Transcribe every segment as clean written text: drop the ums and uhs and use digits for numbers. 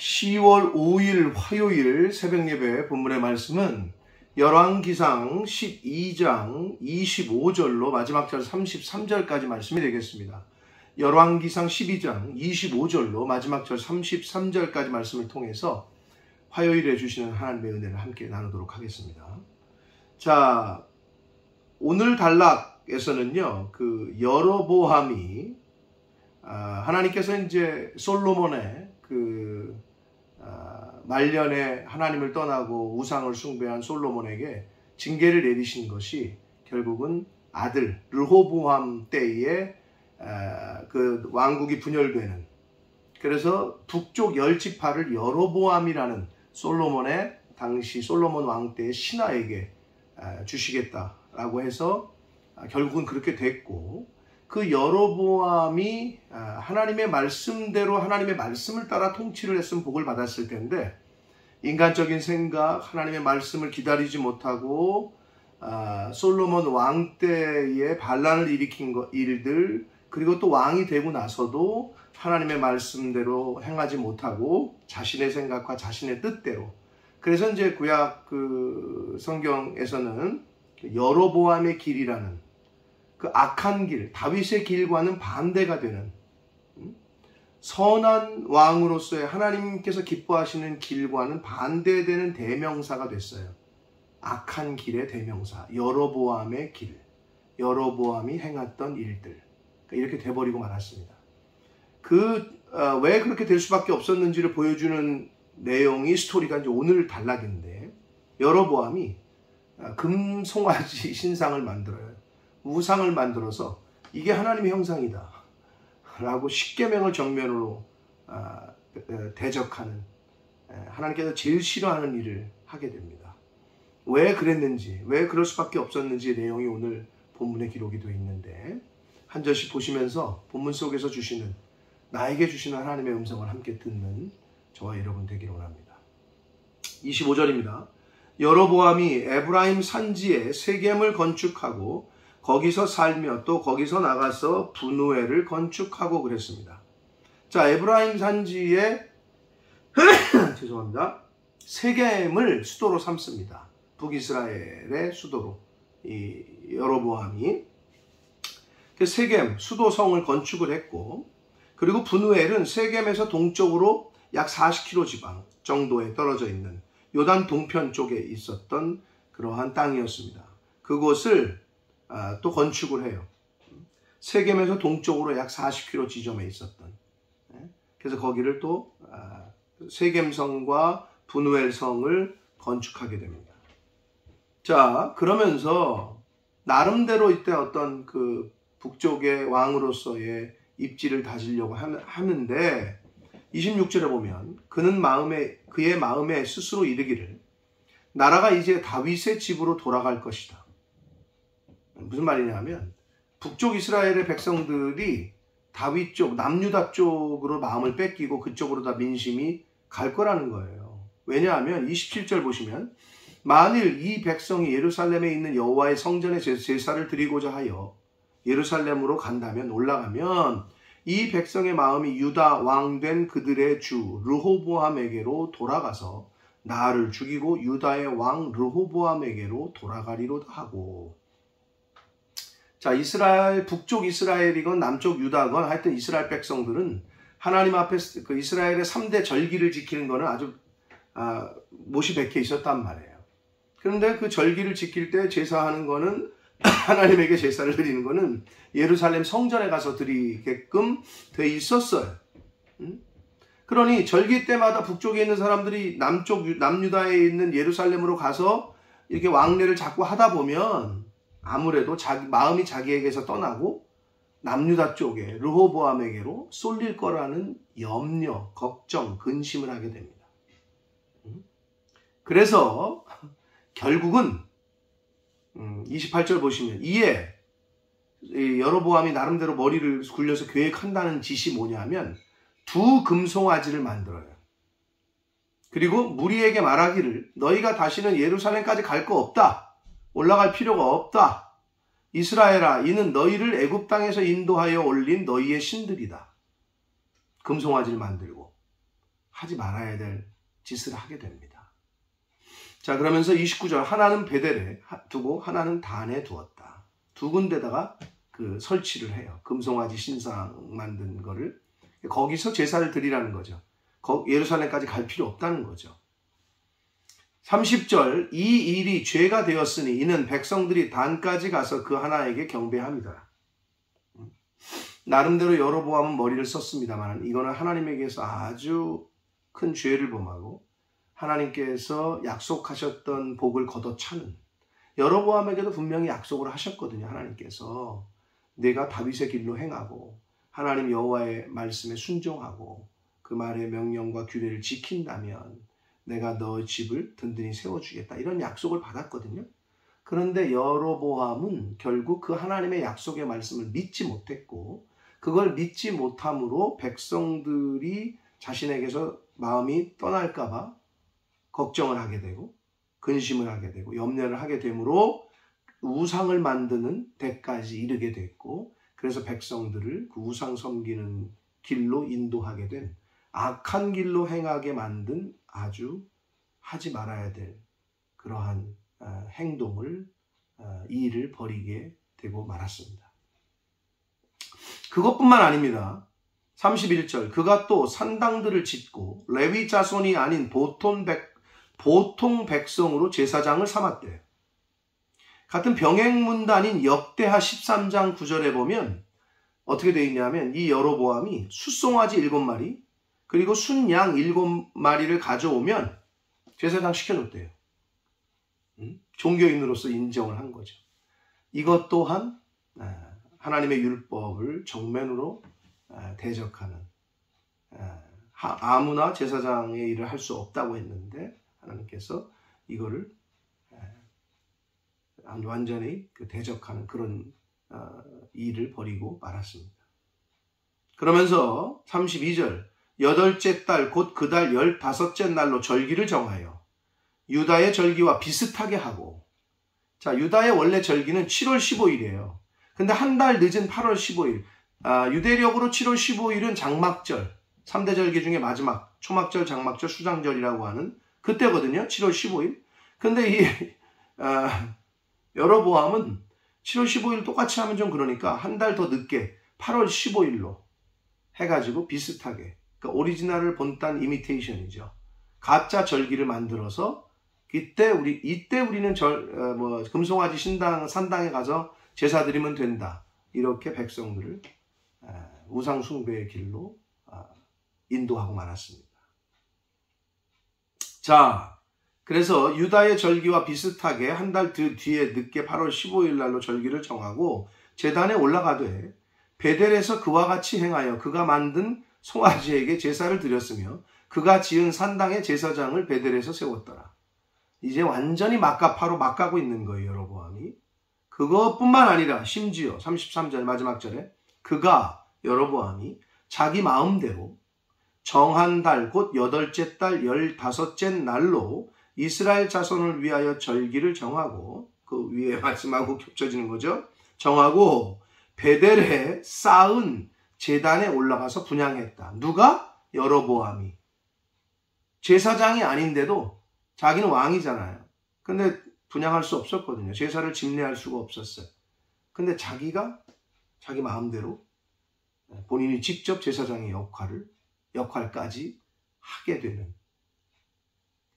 10월 5일 화요일 새벽예배 본문의 말씀은 열왕기상 12장 25절로 마지막 절 33절까지 말씀이 되겠습니다. 열왕기상 12장 25절로 마지막 절 33절까지 말씀을 통해서 화요일에 주시는 하나님의 은혜를 함께 나누도록 하겠습니다. 자, 오늘 단락에서는요, 여로보암이 하나님께서 이제 솔로몬의 말년에 하나님을 떠나고 우상을 숭배한 솔로몬에게 징계를 내리신 것이 결국은 아들 르호보암 때에 왕국이 분열되는, 그래서 북쪽 10지파를 여로보암이라는 솔로몬의 당시 솔로몬 왕 때의 신하에게 주시겠다라고 해서 결국은 그렇게 됐고, 그 여로보암이 하나님의 말씀대로 하나님의 말씀을 따라 통치를 했으면 복을 받았을 텐데, 인간적인 생각, 하나님의 말씀을 기다리지 못하고 솔로몬 왕 때에 반란을 일으킨 일들, 그리고 또 왕이 되고 나서도 하나님의 말씀대로 행하지 못하고 자신의 생각과 자신의 뜻대로, 그래서 이제 구약 성경에서는 여로보암의 길이라는 그 악한 길, 다윗의 길과는 반대가 되는 선한 왕으로서의 하나님께서 기뻐하시는 길과는 반대되는 대명사가 됐어요. 악한 길의 대명사, 여로보암의 길, 여로보암이 행했던 일들, 이렇게 돼버리고 말았습니다. 왜 그렇게 될 수밖에 없었는지를 보여주는 내용이 스토리가 이제 오늘 단락인데, 여로보암이 금송아지 신상을 만들어요. 우상을 만들어서 이게 하나님의 형상이다 라고 십계명을 정면으로 대적하는, 하나님께서 제일 싫어하는 일을 하게 됩니다. 왜 그랬는지, 왜 그럴 수밖에 없었는지의 내용이 오늘 본문에 기록이 되어 있는데, 한 절씩 보시면서 본문 속에서 주시는, 나에게 주시는 하나님의 음성을 함께 듣는 저와 여러분 되기를 원합니다. 25절입니다. 여로보암이 에브라임 산지에 세겜을 건축하고 거기서 살며 또 거기서 나가서 분우엘을 건축하고 그랬습니다. 자, 에브라임 산지에 죄송합니다. 세겜을 수도로 삼습니다. 북이스라엘의 수도로 이 여로보암이 세겜 수도성을 건축을 했고, 그리고 분우엘은 세겜에서 동쪽으로 약 40km 지방 정도에 떨어져 있는 요단 동편 쪽에 있었던 그러한 땅이었습니다. 그곳을 또 건축을 해요. 세겜에서 동쪽으로 약 40km 지점에 있었던, 그래서 거기를 또 세겜성과 분우엘성을 건축하게 됩니다. 자, 그러면서 나름대로 이때 어떤 북쪽의 왕으로서의 입지를 다지려고 하는데, 26절에 보면 그의 마음에 스스로 이르기를 나라가 이제 다윗의 집으로 돌아갈 것이다. 무슨 말이냐면, 북쪽 이스라엘의 백성들이 다윗 쪽, 남유다 쪽으로 마음을 뺏기고 그쪽으로 다 민심이 갈 거라는 거예요. 왜냐하면 27절 보시면, 만일 이 백성이 예루살렘에 있는 여호와의 성전에 제사를 드리고자 하여 예루살렘으로 올라가면 이 백성의 마음이 유다 왕된 그들의 주 르호보암에게로 돌아가서 나를 죽이고 유다의 왕 르호보암에게로 돌아가리로다 하고. 자, 북쪽 이스라엘이건 남쪽 유다건 하여튼 이스라엘 백성들은 하나님 앞에 이스라엘의 3대 절기를 지키는 거는 아주 못이 박혀 있었단 말이에요. 그런데 그 절기를 지킬 때 제사하는 거는, 하나님에게 제사를 드리는 거는 예루살렘 성전에 가서 드리게끔 돼 있었어요. 그러니 절기 때마다 북쪽에 있는 사람들이 남유다에 있는 예루살렘으로 가서 이렇게 왕래를 자꾸 하다 보면 아무래도 마음이 자기에게서 떠나고 남유다 쪽에 르호보암에게로 쏠릴 거라는 염려, 걱정, 근심을 하게 됩니다. 그래서 결국은 28절 보시면, 이에 여로보암이 나름대로 머리를 굴려서 계획한다는 짓이 뭐냐면, 두 금송아지를 만들어요. 그리고 무리에게 말하기를 너희가 다시는 예루살렘까지 갈 거 없다. 올라갈 필요가 없다. 이스라엘아, 이는 너희를 애굽 땅에서 인도하여 올린 너희의 신들이다. 금송아지를 만들고 하지 말아야 될 짓을 하게 됩니다. 자, 그러면서 29절, 하나는 베델에 두고 하나는 단에 두었다. 두 군데다가 그 설치를 해요. 금송아지 신상 만든 거를. 거기서 제사를 드리라는 거죠. 예루살렘까지 갈 필요 없다는 거죠. 30절, 이 일이 죄가 되었으니 이는 백성들이 단까지 가서 그 하나에게 경배합니다. 나름대로 여로보암은 머리를 썼습니다만 이거는 하나님에게서 아주 큰 죄를 범하고 하나님께서 약속하셨던 복을 걷어차는, 여로보암에게도 분명히 약속을 하셨거든요. 하나님께서 내가 다윗의 길로 행하고 하나님 여호와의 말씀에 순종하고 그 말의 명령과 규례를 지킨다면 내가 너 집을 든든히 세워주겠다, 이런 약속을 받았거든요. 그런데 여로보암은 결국 그 하나님의 약속의 말씀을 믿지 못했고, 그걸 믿지 못함으로 백성들이 자신에게서 마음이 떠날까 봐 걱정을 하게 되고 근심을 하게 되고 염려를 하게 되므로 우상을 만드는 데까지 이르게 됐고, 그래서 백성들을 그 우상 섬기는 길로 인도하게 된, 악한 길로 행하게 만든 아주 하지 말아야 될 그러한 행동을, 이 일을 벌이게 되고 말았습니다. 그것뿐만 아닙니다. 31절, 그가 또 산당들을 짓고 레위 자손이 아닌 보통 백성으로 제사장을 삼았대요. 같은 병행문단인 역대하 13장 9절에 보면 어떻게 되어 있냐면, 이 여로보암이 숫송아지 7마리 그리고 순양 7마리를 가져오면 제사장 시켜줬대요. 종교인으로서 인정을 한 거죠. 이것 또한 하나님의 율법을 정면으로 대적하는, 아무나 제사장의 일을 할 수 없다고 했는데 하나님께서 이거를 완전히 대적하는 그런 일을 벌이고 말았습니다. 그러면서 32절, 8째 달 곧 그 달 15째 날로 절기를 정하여 유다의 절기와 비슷하게 하고, 자, 유다의 원래 절기는 7월 15일이에요. 근데 한 달 늦은 8월 15일, 유대력으로 7월 15일은 장막절, 3대 절기 중에 마지막, 초막절, 장막절, 수장절이라고 하는 그때거든요. 7월 15일. 근데 이 여로보암은 7월 15일 똑같이 하면 좀 그러니까 한 달 더 늦게 8월 15일로 해가지고 비슷하게, 그러니까 오리지널을 본딴 이미테이션이죠. 가짜 절기를 만들어서 이때 우리는 금송아지 산당에 가서 제사 드리면 된다, 이렇게 백성들을 우상 숭배의 길로 인도하고 말았습니다. 자, 그래서 유다의 절기와 비슷하게 한 달 뒤에 늦게 8월 15일 날로 절기를 정하고 제단에 올라가되 베델에서 그와 같이 행하여 그가 만든 송아지에게 제사를 드렸으며 그가 지은 산당의 제사장을 베델에서 세웠더라. 이제 완전히 막가파로 막가고 있는 거예요, 여로보암이. 그것뿐만 아니라 심지어 33절 마지막 절에 그가, 여로보암이 자기 마음대로 정한 달 곧 8째 달 15째 날로 이스라엘 자손을 위하여 절기를 정하고, 그 위에 말씀하고 겹쳐지는 거죠. 정하고 베델에 쌓은 제단에 올라가서 분향했다. 누가? 여로보암이. 제사장이 아닌데도, 자기는 왕이잖아요. 근데 분향할 수 없었거든요. 제사를 집례할 수가 없었어요. 근데 자기가 자기 마음대로 본인이 직접 제사장의 역할까지 하게 되는,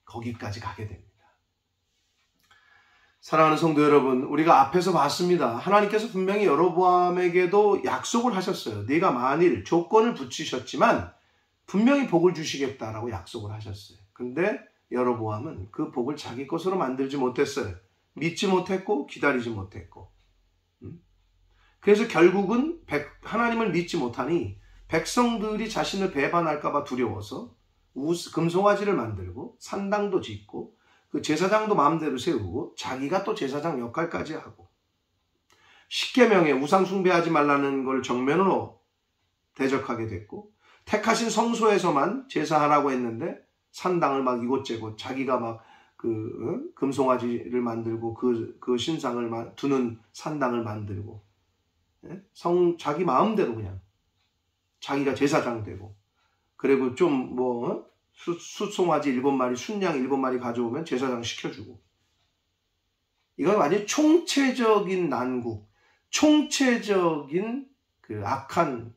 거기까지 가게 됩니다. 사랑하는 성도 여러분, 우리가 앞에서 봤습니다. 하나님께서 분명히 여로보암에게도 약속을 하셨어요. 네가 만일 조건을 붙이셨지만 분명히 복을 주시겠다라고 약속을 하셨어요. 근데 여로보암은 그 복을 자기 것으로 만들지 못했어요. 믿지 못했고 기다리지 못했고. 그래서 결국은 하나님을 믿지 못하니 백성들이 자신을 배반할까 봐 두려워서 금송아지를 만들고 산당도 짓고 그 제사장도 마음대로 세우고 자기가 또 제사장 역할까지 하고, 십계명에 우상 숭배하지 말라는 걸 정면으로 대적하게 됐고, 택하신 성소에서만 제사하라고 했는데 산당을 막 이곳저곳 자기가 막 금송아지를 만들고 그 신상을 두는 산당을 만들고, 자기 마음대로 그냥 자기가 제사장 되고, 그리고 좀 숫송아지 7마리, 순양 7마리 가져오면 제사장 시켜주고. 이건 완전히 총체적인 난국, 총체적인 그 악한,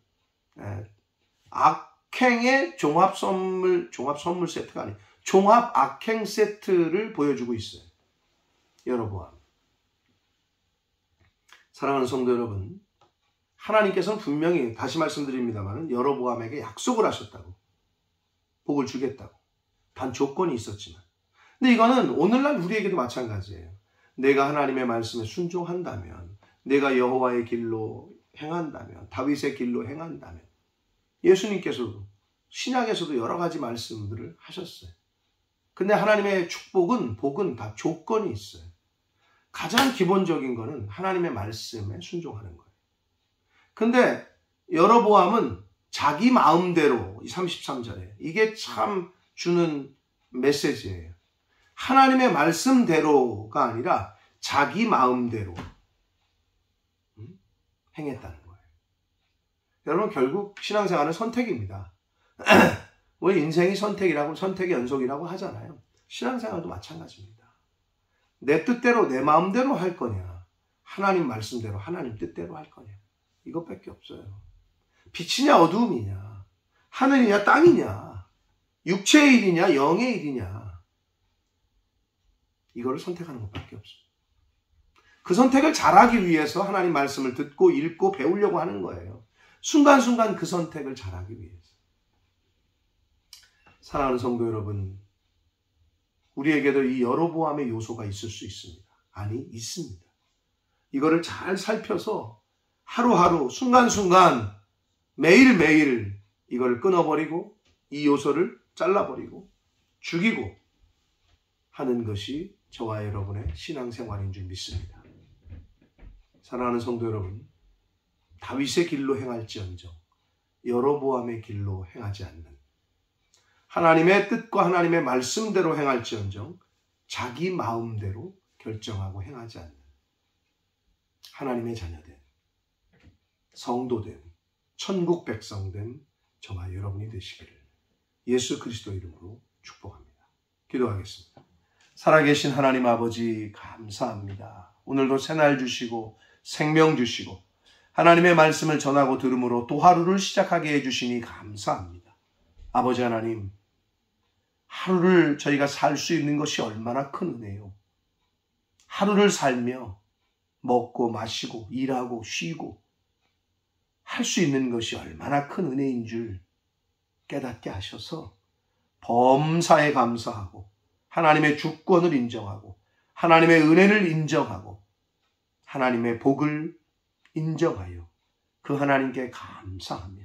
악행의 종합 선물 세트가 아니에요. 종합 악행 세트를 보여주고 있어요. 여로보암. 사랑하는 성도 여러분, 하나님께서는 분명히 다시 말씀드립니다만 여로보암에게 약속을 하셨다고. 복을 주겠다고. 단 조건이 있었지만. 근데 이거는 오늘날 우리에게도 마찬가지예요. 내가 하나님의 말씀에 순종한다면, 내가 여호와의 길로 행한다면, 다윗의 길로 행한다면, 예수님께서도 신약에서도 여러 가지 말씀들을 하셨어요. 근데 하나님의 복은 다 조건이 있어요. 가장 기본적인 거는 하나님의 말씀에 순종하는 거예요. 근데 여로보암은 자기 마음대로, 33절에 이게 참 주는 메시지예요. 하나님의 말씀대로가 아니라 자기 마음대로 행했다는 거예요. 여러분, 결국 신앙생활은 선택입니다. 우리 인생이 선택이라고, 선택의 연속이라고 하잖아요. 신앙생활도 마찬가지입니다. 내 뜻대로, 내 마음대로 할 거냐, 하나님 말씀대로, 하나님 뜻대로 할 거냐, 이것밖에 없어요. 빛이냐 어두움이냐, 하늘이냐 땅이냐, 육체의 일이냐 영의 일이냐, 이거를 선택하는 것밖에 없어요. 그 선택을 잘하기 위해서 하나님 말씀을 듣고 읽고 배우려고 하는 거예요. 순간순간 그 선택을 잘하기 위해서. 사랑하는 성도 여러분, 우리에게도 이 여로보암의 요소가 있을 수 있습니다. 아니, 있습니다. 이거를 잘 살펴서 하루하루 순간순간 매일매일 이걸 끊어버리고 이 요소를 잘라버리고 죽이고 하는 것이 저와 여러분의 신앙생활인 줄 믿습니다. 사랑하는 성도 여러분, 다윗의 길로 행할지언정 여로보암의 길로 행하지 않는, 하나님의 뜻과 하나님의 말씀대로 행할지언정 자기 마음대로 결정하고 행하지 않는 하나님의 자녀된, 성도된, 천국 백성된 저와 여러분이 되시기를 예수 그리스도 이름으로 축복합니다. 기도하겠습니다. 살아계신 하나님 아버지, 감사합니다. 오늘도 새날 주시고 생명 주시고 하나님의 말씀을 전하고 들음으로 또 하루를 시작하게 해주시니 감사합니다. 아버지 하나님, 하루를 저희가 살 수 있는 것이 얼마나 큰 은혜요. 하루를 살며 먹고 마시고 일하고 쉬고 할 수 있는 것이 얼마나 큰 은혜인 줄 깨닫게 하셔서 범사에 감사하고 하나님의 주권을 인정하고 하나님의 은혜를 인정하고 하나님의 복을 인정하여 그 하나님께 감사하며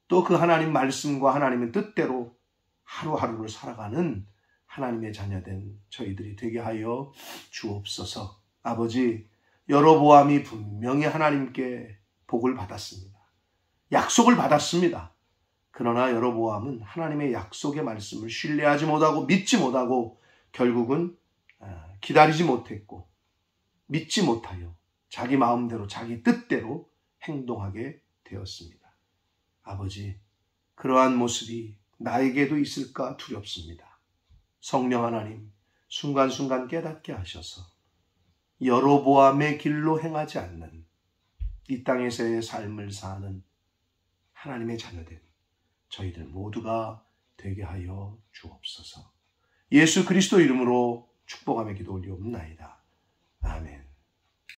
또 그 하나님 말씀과 하나님의 뜻대로 하루하루를 살아가는 하나님의 자녀된 저희들이 되게 하여 주옵소서. 아버지, 여로보암이 분명히 하나님께 복을 받았습니다. 약속을 받았습니다. 그러나 여로보암은 하나님의 약속의 말씀을 신뢰하지 못하고 믿지 못하고 결국은 기다리지 못했고 믿지 못하여 자기 마음대로 자기 뜻대로 행동하게 되었습니다. 아버지, 그러한 모습이 나에게도 있을까 두렵습니다. 성령 하나님, 순간순간 깨닫게 하셔서 여로보암의 길로 행하지 않는 이 땅에서의 삶을 사는 하나님의 자녀된 저희들 모두가 되게 하여 주옵소서. 예수 그리스도 이름으로 축복하며 기도 올리옵나이다.